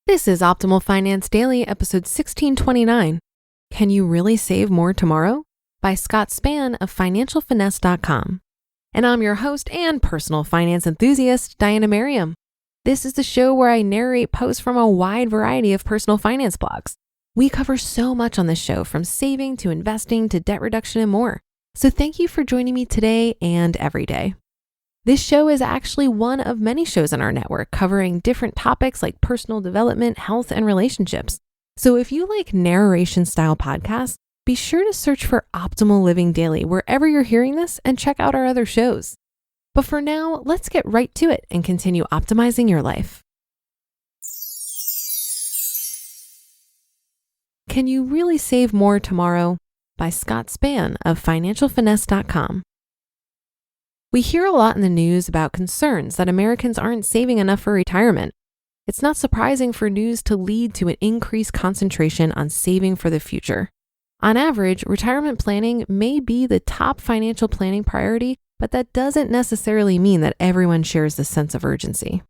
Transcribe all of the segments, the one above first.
This is Optimal Finance Daily, episode 1629. Can you really save more tomorrow? By Scott Spann of financialfinesse.com. And I'm your host and personal finance enthusiast, Diana Merriam. This is the show where I narrate posts from a wide variety of personal finance blogs. We cover so much on this show, from saving to investing to debt reduction and more. So thank you for joining me today and every day. This show is actually one of many shows on our network covering different topics like personal development, health, and relationships. So if you like narration-style podcasts, be sure to search for Optimal Living Daily wherever you're hearing this and check out our other shows. But for now, let's get right to it and continue optimizing your life. Can you really save more tomorrow? By Scott Spann of financialfinesse.com. We hear a lot in the news about concerns that Americans aren't saving enough for retirement. It's not surprising for news to lead to an increased concentration on saving for the future. On average, retirement planning may be the top financial planning priority, but that doesn't necessarily mean that everyone shares this sense of urgency.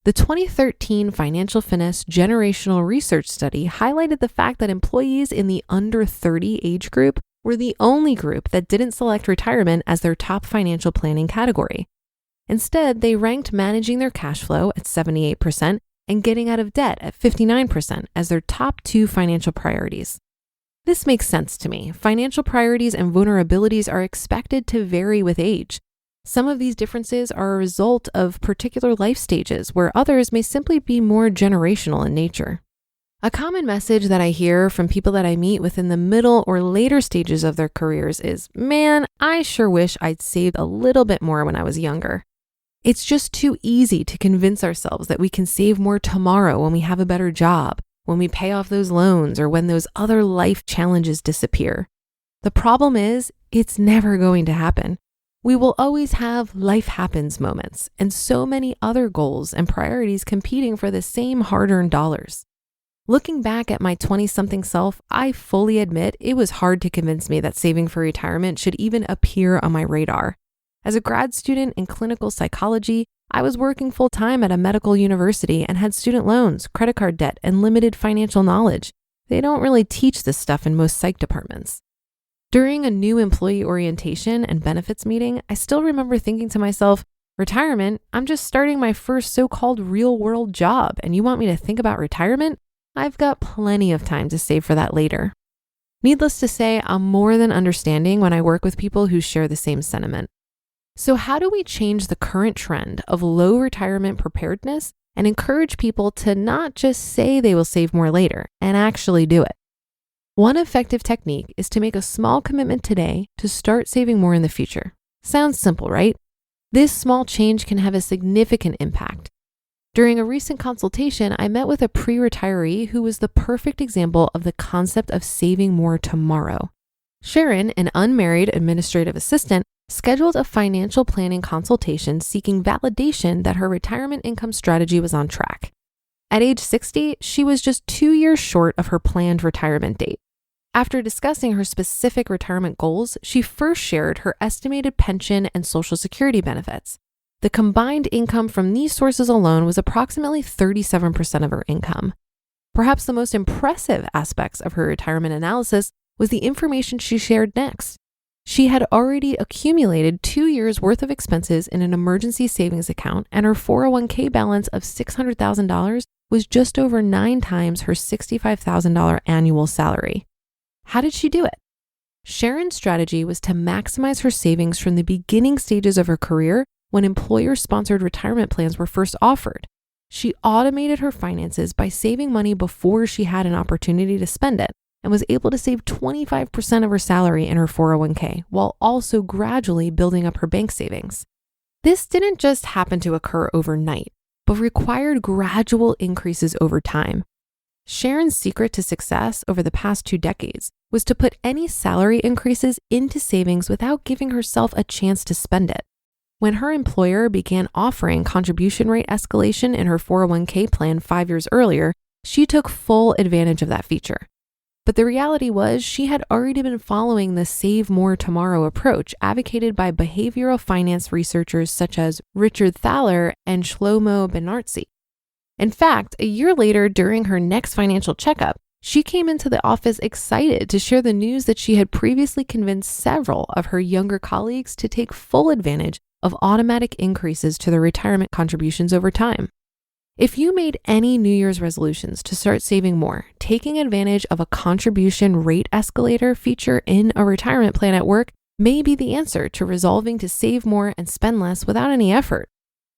The 2013 Financial Finesse generational research study highlighted the fact that employees in the under 30 age group were the only group that didn't select retirement as their top financial planning category. Instead, they ranked managing their cash flow at 78% and getting out of debt at 59% as their top two financial priorities. This makes sense to me. Financial priorities and vulnerabilities are expected to vary with age. Some of these differences are a result of particular life stages, where others may simply be more generational in nature. A common message that I hear from people that I meet within the middle or later stages of their careers is, man, I sure wish I'd saved a little bit more when I was younger. It's just too easy to convince ourselves that we can save more tomorrow when we have a better job, when we pay off those loans, or when those other life challenges disappear. The problem is, it's never going to happen. We will always have life happens moments and so many other goals and priorities competing for the same hard-earned dollars. Looking back at my 20-something self, I fully admit it was hard to convince me that saving for retirement should even appear on my radar. As a grad student in clinical psychology, I was working full-time at a medical university and had student loans, credit card debt, and limited financial knowledge. They don't really teach this stuff in most psych departments. During a new employee orientation and benefits meeting, I still remember thinking to myself, retirement? I'm just starting my first so-called real-world job, and you want me to think about retirement? I've got plenty of time to save for that later. Needless to say, I'm more than understanding when I work with people who share the same sentiment. So how do we change the current trend of low retirement preparedness and encourage people to not just say they will save more later and actually do it? One effective technique is to make a small commitment today to start saving more in the future. Sounds simple, right? This small change can have a significant impact. During a recent consultation, I met with a pre-retiree who was the perfect example of the concept of saving more tomorrow. Sharon, an unmarried administrative assistant, scheduled a financial planning consultation seeking validation that her retirement income strategy was on track. At age 60, she was just 2 years short of her planned retirement date. After discussing her specific retirement goals, she first shared her estimated pension and Social Security benefits. The combined income from these sources alone was approximately 37% of her income. Perhaps the most impressive aspects of her retirement analysis was the information she shared next. She had already accumulated 2 years' worth of expenses in an emergency savings account, and her 401k balance of $600,000 was just over 9 times her $65,000 annual salary. How did she do it? Sharon's strategy was to maximize her savings from the beginning stages of her career when employer-sponsored retirement plans were first offered. She automated her finances by saving money before she had an opportunity to spend it, and was able to save 25% of her salary in her 401k, while also gradually building up her bank savings. This didn't just happen to occur overnight, but required gradual increases over time. Sharon's secret to success over the past 2 decades was to put any salary increases into savings without giving herself a chance to spend it. When her employer began offering contribution rate escalation in her 401k plan 5 years earlier, she took full advantage of that feature. But the reality was she had already been following the Save More Tomorrow approach advocated by behavioral finance researchers such as Richard Thaler and Shlomo Benartzi. In fact, a year later, during her next financial checkup, she came into the office excited to share the news that she had previously convinced several of her younger colleagues to take full advantage of automatic increases to their retirement contributions over time. If you made any New Year's resolutions to start saving more, taking advantage of a contribution rate escalator feature in a retirement plan at work may be the answer to resolving to save more and spend less without any effort.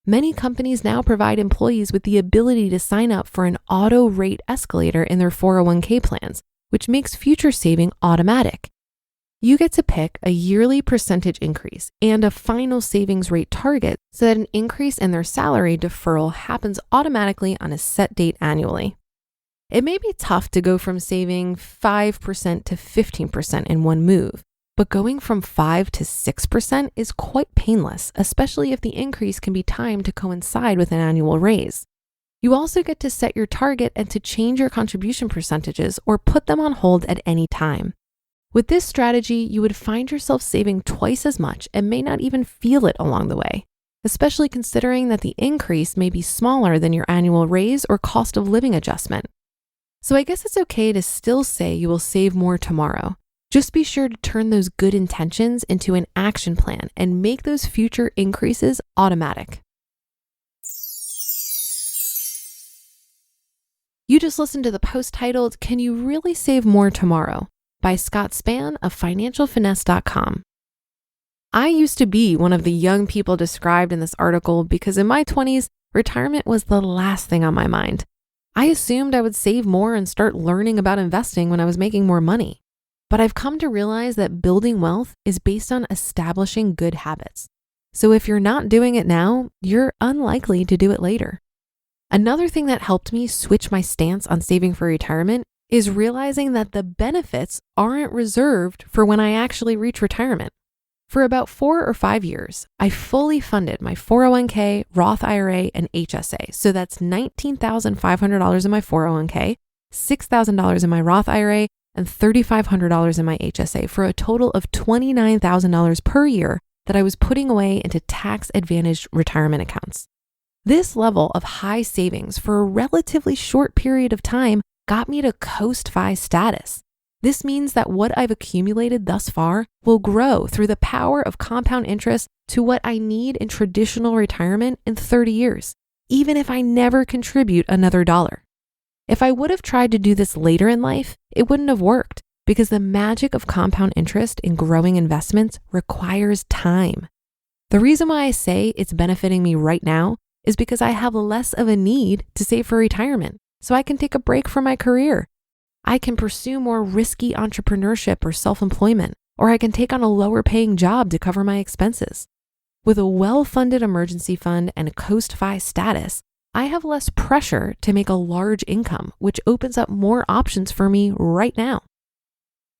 Many companies now provide employees with the ability to sign up for an auto rate escalator in their 401k plans, which makes future saving automatic. You get to pick a yearly percentage increase and a final savings rate target so that an increase in their salary deferral happens automatically on a set date annually. It may be tough to go from saving 5% to 15% in one move, but going from 5 to 6% is quite painless, especially if the increase can be timed to coincide with an annual raise. You also get to set your target and to change your contribution percentages or put them on hold at any time. With this strategy, you would find yourself saving twice as much and may not even feel it along the way, especially considering that the increase may be smaller than your annual raise or cost of living adjustment. So I guess it's okay to still say you will save more tomorrow. Just be sure to turn those good intentions into an action plan and make those future increases automatic. You just listened to the post titled, "Can You Really Save More Tomorrow?" by Scott Spann of financialfinesse.com. I used to be one of the young people described in this article because in my 20s, retirement was the last thing on my mind. I assumed I would save more and start learning about investing when I was making more money. But I've come to realize that building wealth is based on establishing good habits. So if you're not doing it now, you're unlikely to do it later. Another thing that helped me switch my stance on saving for retirement is realizing that the benefits aren't reserved for when I actually reach retirement. For about 4 or 5 years, I fully funded my 401k, Roth IRA, and HSA. So that's $19,500 in my 401k, $6,000 in my Roth IRA, and $3,500 in my HSA for a total of $29,000 per year that I was putting away into tax-advantaged retirement accounts. This level of high savings for a relatively short period of time got me to Coast-Fi status. This means that what I've accumulated thus far will grow through the power of compound interest to what I need in traditional retirement in 30 years, even if I never contribute another dollar. If I would have tried to do this later in life, it wouldn't have worked because the magic of compound interest in growing investments requires time. The reason why I say it's benefiting me right now is because I have less of a need to save for retirement, so I can take a break from my career. I can pursue more risky entrepreneurship or self-employment, or I can take on a lower paying job to cover my expenses. With a well-funded emergency fund and a Coast-Fi status, I have less pressure to make a large income, which opens up more options for me right now.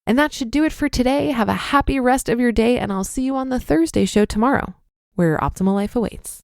And that should do it for today. Have a happy rest of your day, and I'll see you on the Thursday show tomorrow, where your optimal life awaits.